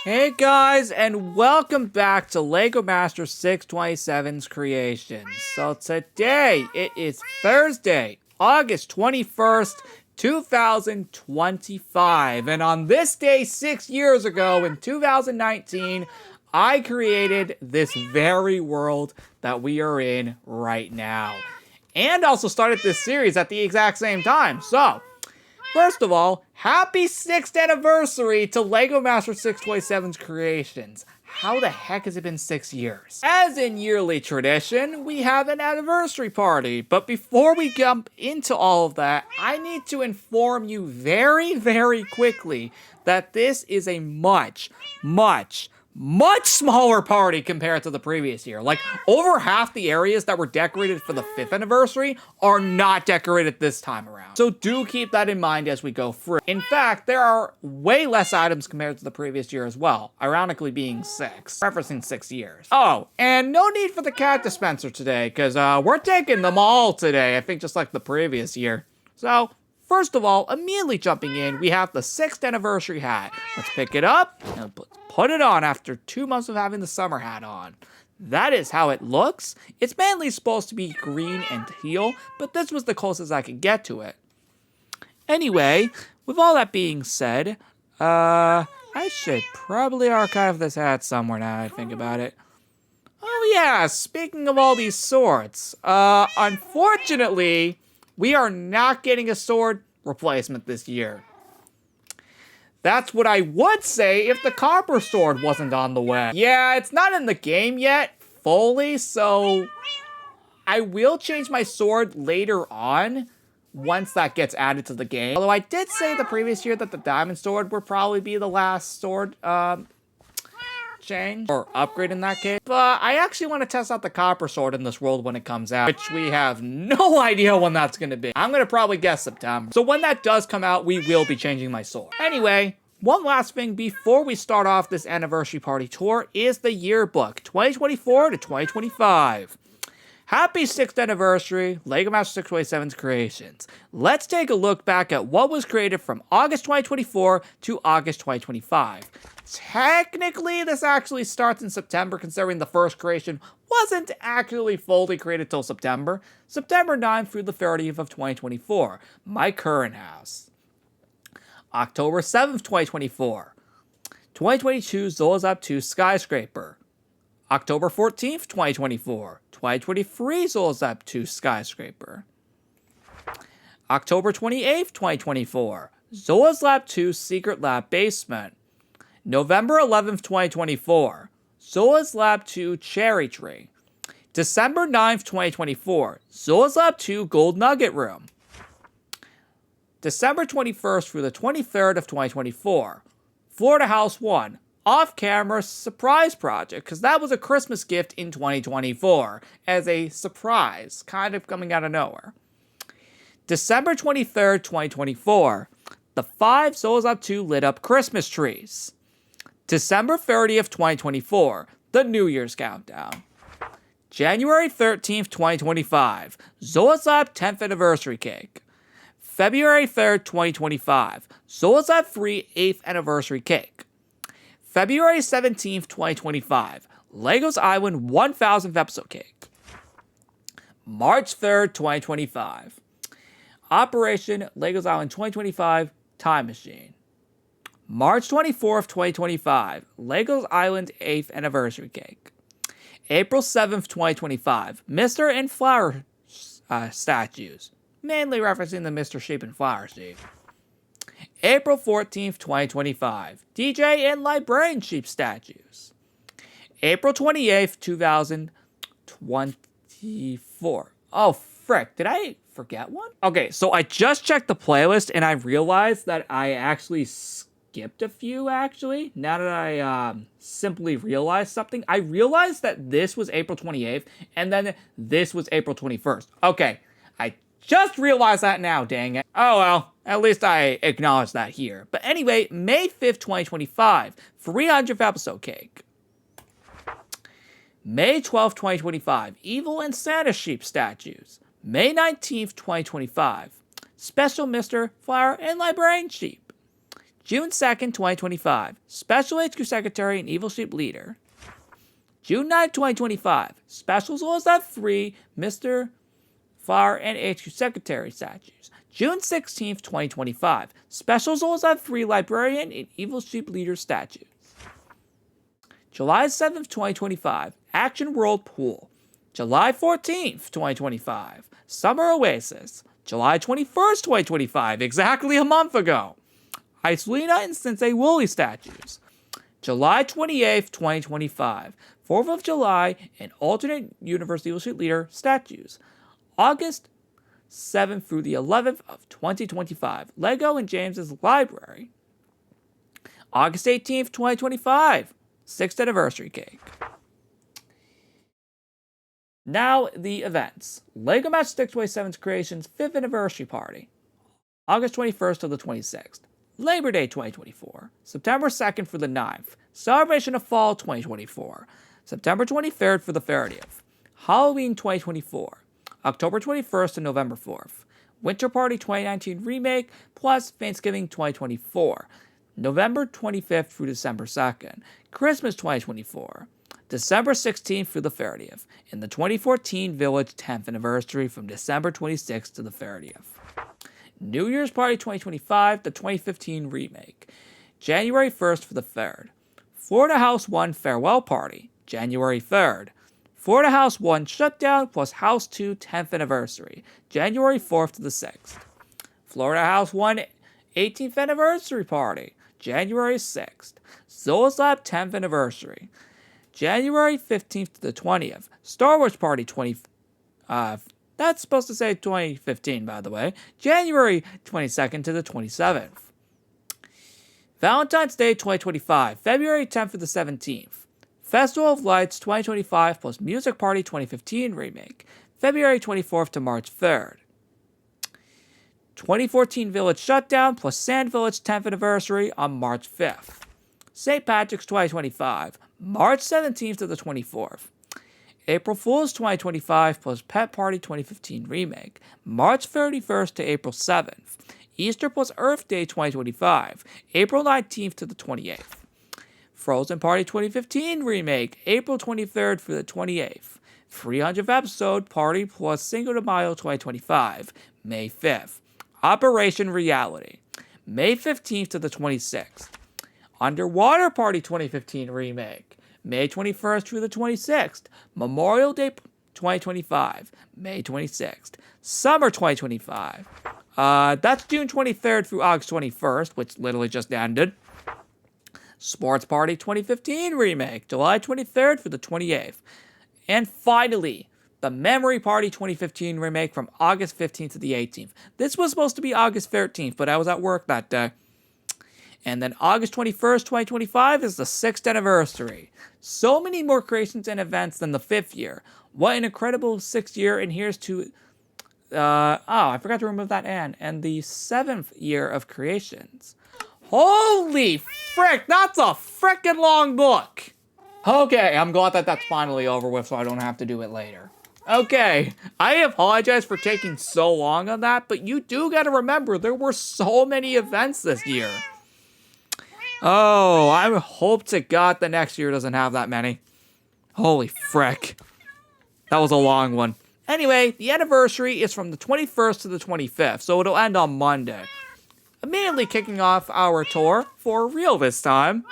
Hey guys, and welcome back to Legomaster627's Creations. So today, it is Thursday, August 21st, 2025. And on this day 6 years ago, in 2019, I created this very world that we are in right now. And also started this series at the exact same time. So, first of all, happy 6th anniversary to Legomaster627's Creations. How the heck has it been 6 years? As in yearly tradition, we have an anniversary party. But before we jump into all of that, I need to inform you very quickly that this is a much smaller party compared to the previous year. Like, over half the areas that were decorated for the 5th anniversary are not decorated this time around. So do keep that in mind as we go through. In fact, there are way less items compared to the previous year as well, ironically being 6, referencing 6 years. Oh, and no need for the cat dispenser today, because we're taking them all today, I think just like the previous year. So, first of all, immediately jumping in, we have the 6th anniversary hat. Let's pick it up and put it on after 2 months of having the summer hat on. That is how it looks. It's mainly supposed to be green and teal, but this was the closest I could get to it. Anyway, with all that being said, I should probably archive this hat somewhere now I think about it. Oh yeah, speaking of all these swords, unfortunately, we are not getting a sword replacement this year. That's what I would say if the copper sword wasn't on the way. Yeah, it's not in the game yet, fully, so I will change my sword later on once that gets added to the game. Although I did say the previous year that the diamond sword would probably be the last sword change or upgrade in that case. But I actually want to test out the copper sword in this world when it comes out, which we have no idea when that's going to be. I'm going to probably guess September. So when that does come out, we will be changing my sword. Anyway, one last thing before we start off this anniversary party tour is the yearbook 2024 to 2025. Happy 6th anniversary, Legomaster627's Creations. Let's take a look back at what was created from August 2024 to August 2025. Technically, this actually starts in September, considering the first creation wasn't actually fully created till September. September 9th through the 30th of 2024, my current house. October 7th, 2024. 2022 Zola's Up 2 Skyscraper. October 14th, 2024. 2023 Zola's Up 2 Skyscraper. October 28th, 2024. Zola's Lab 2 Secret Lab Basement. November 11th, 2024. Zola's Lab 2 Cherry Tree. December 9th, 2024. Zola's Lab 2 Gold Nugget Room. December 21st through the 23rd of 2024. Florida House 1. Off-camera surprise project, because that was a Christmas gift in 2024 as a surprise, kind of coming out of nowhere. December 23rd, 2024. The 5 Zola's Up 2 lit up Christmas trees. December 30th, 2024, the New Year's Countdown. January 13th, 2025, Zola's Lab 10th Anniversary Cake. February 3rd, 2025, Zola's Lab 3 8th Anniversary Cake. February 17th, 2025, Legos Island 1000th Episode Cake. March 3rd, 2025, Operation Legos Island 2025 Time Machine. March 24th, 2025, Legos Island 8th Anniversary Cake. April 7th, 2025, Mr. and Flower statues, mainly referencing the Mr. Sheep and Flower Sheep. April 14th, 2025, DJ and Librarian Sheep statues. April 28th, 2024. Oh, frick, did I forget one? Okay, so I just checked the playlist and I realized that I actually skipped a few, actually. Now that I simply realized something. I realized that this was April 28th, and then this was April 21st. Okay, I just realized that now, dang it. Oh well, at least I acknowledged that here. But anyway, May 5th, 2025, 300th episode cake. May 12th, 2025, Evil and Santa Sheep statues. May 19th, 2025, Special Mr. Flower and Librarian Sheep. June 2nd, 2025, Special HQ Secretary and Evil Sheep Leader. June 9th, 2025, Special Zolazad 3, Mr. Fire and HQ Secretary statues. June 16th, 2025, Special Zolazad 3 Librarian and Evil Sheep Leader statues. July 7th, 2025, Action World Pool. July 14th, 2025, Summer Oasis. July 21st, 2025, exactly a month ago, Isolina and Sensei Wooly statues. July 28th, 2025, 4th of July and alternate Universe Evil Sheep Leader statues. August 7th through the 11th of 2025, Lego and James's Library. August 18th, 2025, 6th anniversary cake. Now the events. Legomaster627's Creation's 5th anniversary party. August 21st to the 26th. Labor Day 2024. September 2nd for the 9th. Celebration of Fall 2024. September 23rd for the 30th. Halloween 2024. October 21st to November 4th. Winter Party 2019 Remake plus Thanksgiving 2024. November 25th through December 2nd. Christmas 2024. December 16th through the 30th. And the 2014 Village 10th anniversary from December 26th to the 30th. New Year's Party 2025, the 2015 Remake. January 1st for the 3rd. Florida House 1 Farewell Party. January 3rd. Florida House 1 Shutdown plus House 2 10th Anniversary, January 4th to the 6th. Florida House 1 18th Anniversary Party, January 6th. Zolazab 10th Anniversary, January 15th to the 20th. Star Wars Party 20... that's supposed to say 2015, by the way. January 22nd to the 27th. Valentine's Day 2025, February 10th to the 17th. Festival of Lights 2025 plus Music Party 2015 Remake, February 24th to March 3rd. 2014 Village Shutdown plus Sand Village 10th Anniversary on March 5th. St. Patrick's 2025, March 17th to the 24th. April Fool's 2025 plus Pet Party 2015 Remake, March 31st to April 7th. Easter plus Earth Day 2025, April 19th to the 28th. Frozen Party 2015 Remake, April 23rd through the 28th. 300th Episode Party plus Cinco de Mayo 2025, May 5th. Operation Reality, May 15th to the 26th. Underwater Party 2015 Remake, May 21st through the 26th. Memorial Day 2025, May 26th. Summer 2025. That's June 23rd through August 21st, which literally just ended. Sports Party 2015 Remake, July 23rd through the 28th. And finally, the Memory Party 2015 Remake from August 15th to the 18th. This was supposed to be August 13th, but I was at work that day. And then August 21st, 2025 is the 6th anniversary. So many more creations and events than the 5th year. What an incredible 6th year, and here's to... I forgot to remove that and the 7th year of creations. Holy frick, that's a frickin' long book. Okay, I'm glad that that's finally over with so I don't have to do it later. Okay, I apologize for taking so long on that, but you do gotta remember there were so many events this year. Oh, I hope to God the next year doesn't have that many. Holy frick. That was a long one. Anyway, the anniversary is from the 21st to the 25th, so it'll end on Monday. Immediately kicking off our tour, for real this time.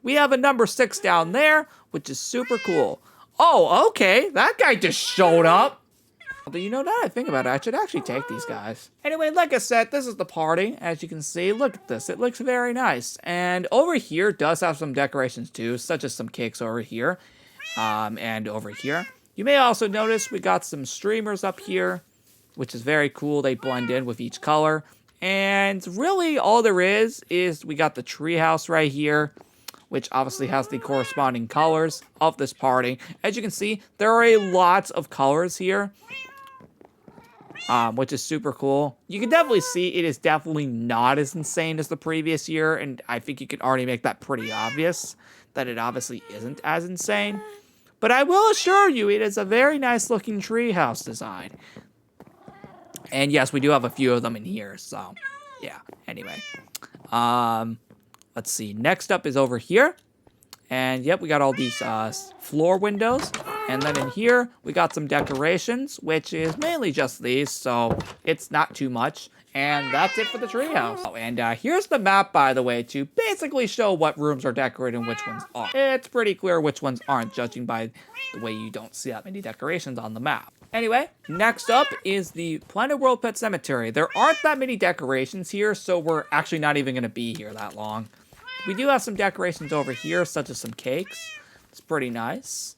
We have a number 6 down there, which is super cool. Oh, okay, that guy just showed up. Although, you know, now that I think about it, I should actually take these guys. Anyway, like I said, this is the party. As you can see, look at this. It looks very nice. And over here does have some decorations too, such as some cakes over here. And over here. You may also notice we got some streamers up here, which is very cool. They blend in with each color. And really all there is we got the treehouse right here, which obviously has the corresponding colors of this party. As you can see, there are a lot of colors here, which is super cool. You can definitely see it is definitely not as insane as the previous year, and I think you can already make that pretty obvious, that it obviously isn't as insane. But I will assure you, it is a very nice looking treehouse design. And yes, we do have a few of them in here, so Yeah, anyway. Let's see. Next up is over here. And yep, we got all these floor windows. And then in here, we got some decorations, which is mainly just these, so it's not too much. And that's it for the treehouse. Oh, and here's the map, by the way, to basically show what rooms are decorated and which ones aren't. It's pretty clear which ones aren't, judging by the way you don't see that many decorations on the map. Anyway, next up is the Planet World Pet Cemetery. There aren't that many decorations here, so we're actually not even going to be here that long. We do have some decorations over here, such as some cakes. It's pretty nice.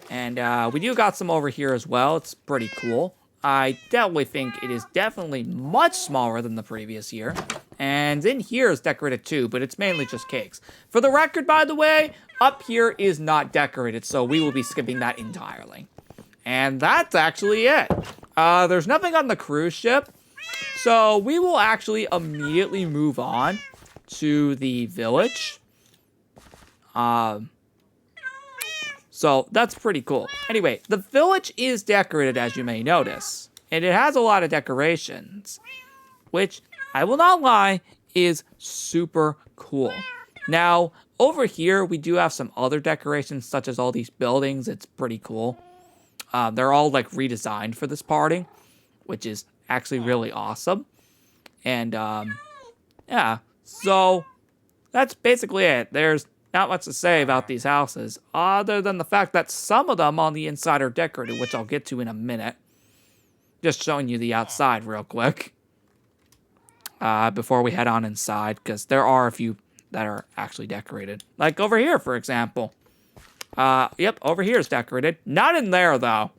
And we do got some over here as well. It's pretty cool. I definitely think it is definitely much smaller than the previous year. And in here is decorated too, but it's mainly just cakes. For the record, by the way, up here is not decorated, so we will be skipping that entirely. And that's actually it. There's nothing on the cruise ship, so we will actually immediately move on to the village. So that's pretty cool. Anyway, the village is decorated, as you may notice, and it has a lot of decorations, which, I will not lie, is super cool. Now, over here, we do have some other decorations, such as all these buildings. It's pretty cool. They're all, like, redesigned for this party, which is actually really awesome. And, yeah, so that's basically it. There's not much to say about these houses, other than the fact that some of them on the inside are decorated, which I'll get to in a minute. Just showing you the outside real quick. Before we head on inside, because there are a few that are actually decorated. Like over here, for example. Yep, over here is decorated. Not in there, though.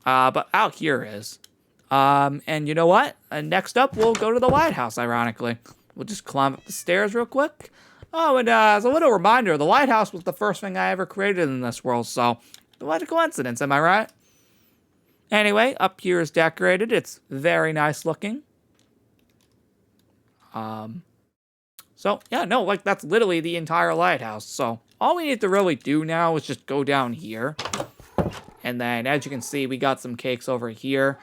But out here is. And you know what? Next up, we'll go to the lighthouse, ironically. We'll just climb up the stairs real quick. Oh, and as a little reminder, the lighthouse was the first thing I ever created in this world, so what a coincidence, am I right? Anyway, up here is decorated. It's very nice looking. So, yeah, no, like, that's literally the entire lighthouse. So, all we need to really do now is just go down here. And then, as you can see, we got some cakes over here.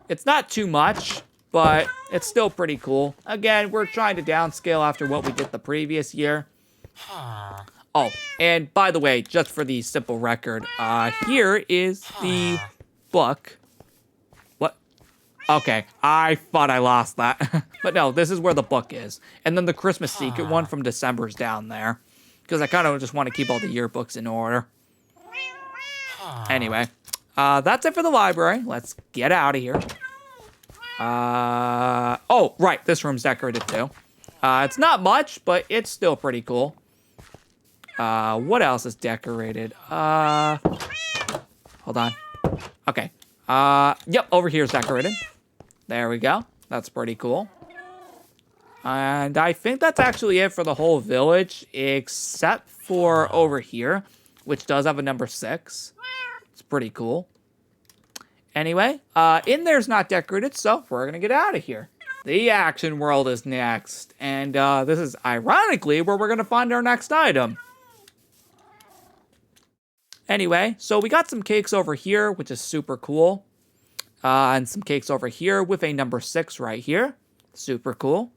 It's not too much, but it's still pretty cool. Again, we're trying to downscale after what we did the previous year. Oh, and by the way, just for the simple record, here is the book. What? Okay, I thought I lost that. But no, this is where the book is. And then the Christmas secret one from December is down there. Because I kind of just want to keep all the yearbooks in order. Anyway, that's it for the library. Let's get out of here. Oh, right, this room's decorated too. It's not much, but it's still pretty cool. What else is decorated? Hold on. Okay. Yep, over here is decorated. There we go. That's pretty cool. And I think that's actually it for the whole village, except for over here, which does have a number 6. It's pretty cool. Anyway, in there's not decorated, so we're gonna get out of here. The action world is next, and this is ironically where we're gonna find our next item. Anyway, so we got some cakes over here, which is super cool. And some cakes over here with a number 6 right here. Super cool.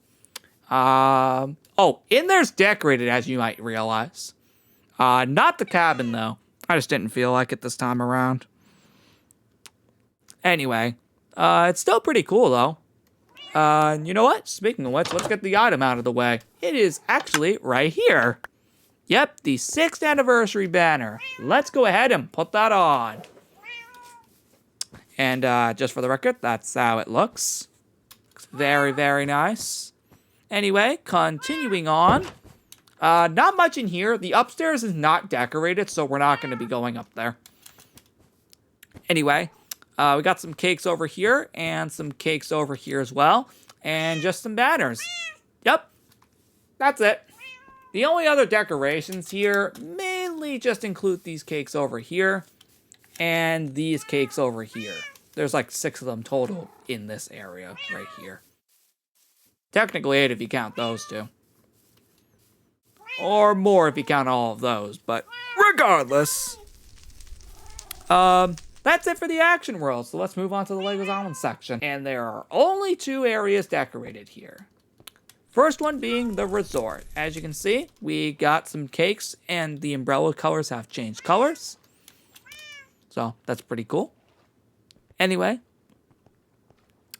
Oh, in there's decorated, as you might realize. Not the cabin, though. I just didn't feel like it this time around. Anyway, it's still pretty cool, though. You know what? Speaking of which, let's get the item out of the way. It is actually right here. Yep, the 6th anniversary banner. Let's go ahead and put that on. And just for the record, that's how it looks. Looks very, very nice. Anyway, continuing on. Not much in here. The upstairs is not decorated, so we're not going to be going up there. Anyway, we got some cakes over here and some cakes over here as well. And just some banners. Yep, that's it. The only other decorations here mainly just include these cakes over here and these cakes over here. There's like 6 of them total in this area right here. Technically 8 if you count those 2. Or more if you count all of those, but regardless. that's it for the action world. So let's move on to the Legos Island section. And there are only 2 areas decorated here. First one being the resort. As you can see, we got some cakes and the umbrella colors have changed colors. So that's pretty cool. Anyway,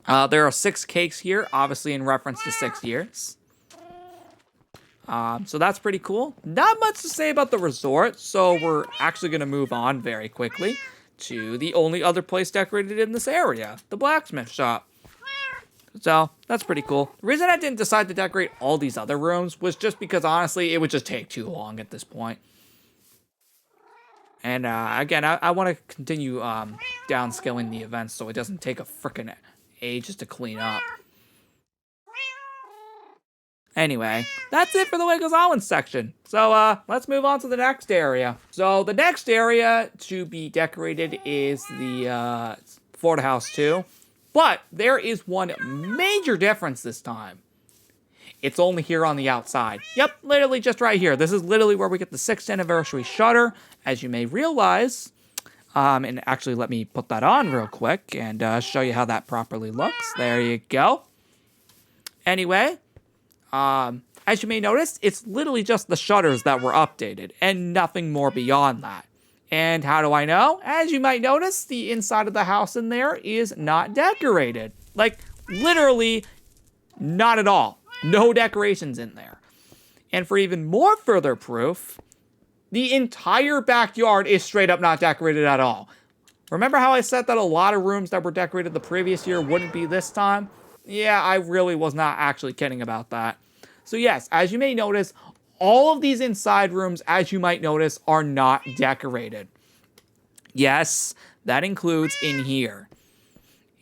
there are 6 cakes here, obviously in reference to 6 years. So that's pretty cool. Not much to say about the resort, so we're actually going to move on very quickly to the only other place decorated in this area, the blacksmith shop. So that's pretty cool. The reason I didn't decide to decorate all these other rooms was just because, honestly, it would just take too long at this point. And again, I want to continue downscaling the events so it doesn't take a frickin' ages to clean up. Anyway, that's it for the Legos Island section. So let's move on to the next area. So the next area to be decorated is the Florida House 2. But there is one major difference this time. It's only here on the outside. Yep, literally just right here. This is literally where we get the 6th anniversary shutter, as you may realize. And actually, let me put that on real quick and show you how that properly looks. There you go. Anyway, as you may notice, it's literally just the shutters that were updated and nothing more beyond that. And how do I know? As you might notice, the inside of the house in there is not decorated. Like, literally, not at all. No decorations in there. And for even more further proof, the entire backyard is straight up not decorated at all. Remember how I said that a lot of rooms that were decorated the previous year wouldn't be this time? Yeah, I really was not actually kidding about that. So yes, as you may notice, all of these inside rooms, as you might notice, are not decorated. Yes, that includes in here.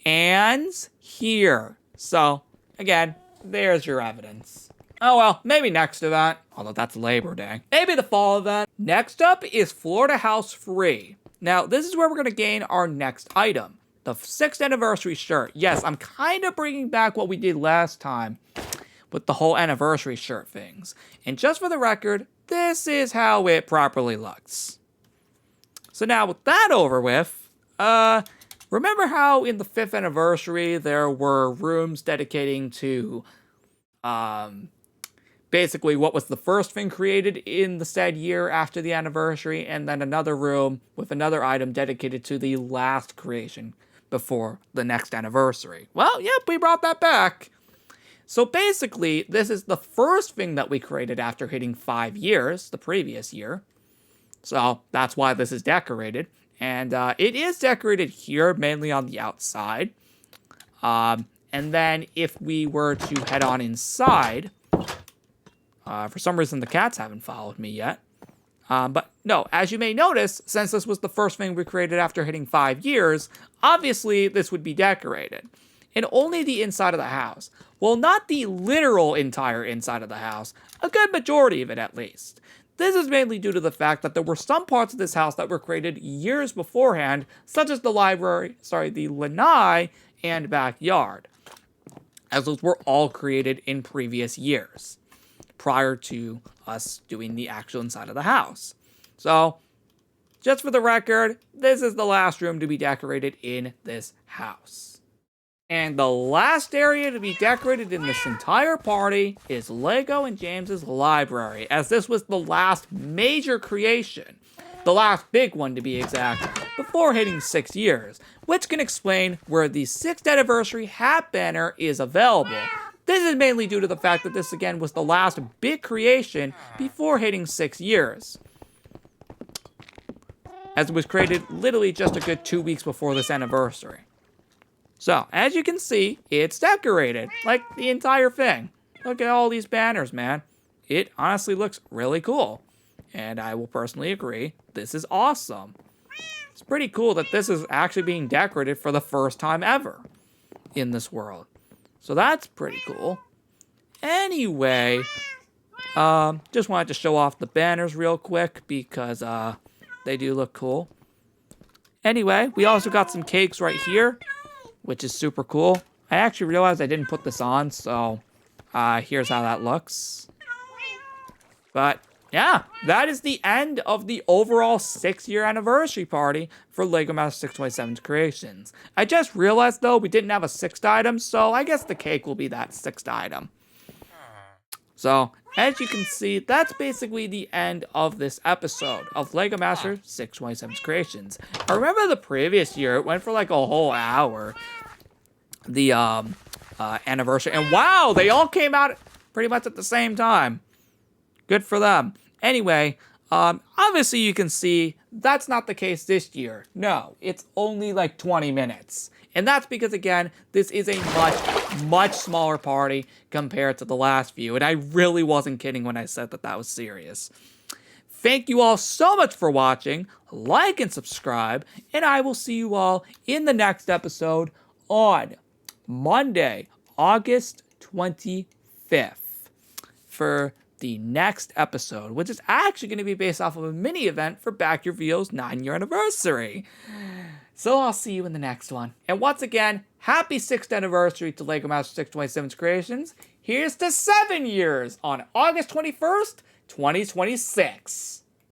And here. So, again, there's your evidence. Oh well, maybe next event. Although that's Labor Day. Maybe the fall event. Next up is Florida House 3. Now, this is where we're going to gain our next item. The 6th anniversary shirt. Yes, I'm kind of bringing back what we did last time with the whole anniversary shirt things. And just for the record, this is how it properly looks. So now with that over with, remember how in the 5th anniversary there were rooms dedicating to basically what was the first thing created in the said year after the anniversary, and then another room with another item dedicated to the last creation before the next anniversary? Well, yep, we brought that back. So basically, this is the first thing that we created after hitting 5 years, the previous year. So that's why this is decorated. And it is decorated here, mainly on the outside. And then if we were to head on inside, for some reason the cats haven't followed me yet. But no, as you may notice, since this was the first thing we created after hitting 5 years, obviously this would be decorated. And only the inside of the house. Well, not the literal entire inside of the house, a good majority of it at least. This is mainly due to the fact that there were some parts of this house that were created years beforehand, such as the the lanai and backyard, as those were all created in previous years, prior to us doing the actual inside of the house. So, just for the record, this is the last room to be decorated in this house. And the last area to be decorated in this entire party is Lego and James's library, as this was the last major creation, the last big one to be exact, before hitting 6 years, which can explain where the 6th anniversary hat banner is available. This is mainly due to the fact that this again was the last big creation before hitting 6 years, as it was created literally just a good 2 weeks before this anniversary. So, as you can see, it's decorated, like the entire thing. Look at all these banners, man. It honestly looks really cool. And I will personally agree, this is awesome. It's pretty cool that this is actually being decorated for the first time ever in this world. So that's pretty cool. Anyway, just wanted to show off the banners real quick because they do look cool. Anyway, we also got some cakes right here, which is super cool. I actually realized I didn't put this on, so here's how that looks. But yeah, that is the end of the overall 6-year anniversary party for Legomaster627's creations. I just realized, though, we didn't have a 6th item, so I guess the cake will be that 6th item. So, as you can see, that's basically the end of this episode of Legomaster627's creations. I remember the previous year, it went for like a whole hour, the anniversary, and wow, they all came out pretty much at the same time. Good for them. Anyway, obviously you can see that's not the case this year. No, it's only like 20 minutes. And that's because, again, this is a much smaller party compared to the last few. And I really wasn't kidding when I said that that was serious. Thank you all so much for watching. Like and subscribe. And I will see you all in the next episode on Monday, August 25th for the next episode, which is actually going to be based off of a mini event for Back Your Vio's 9-year anniversary. So I'll see you in the next one. And once again, happy 6th anniversary to Legomaster627's creations. Here's to 7 years on August 21st, 2026.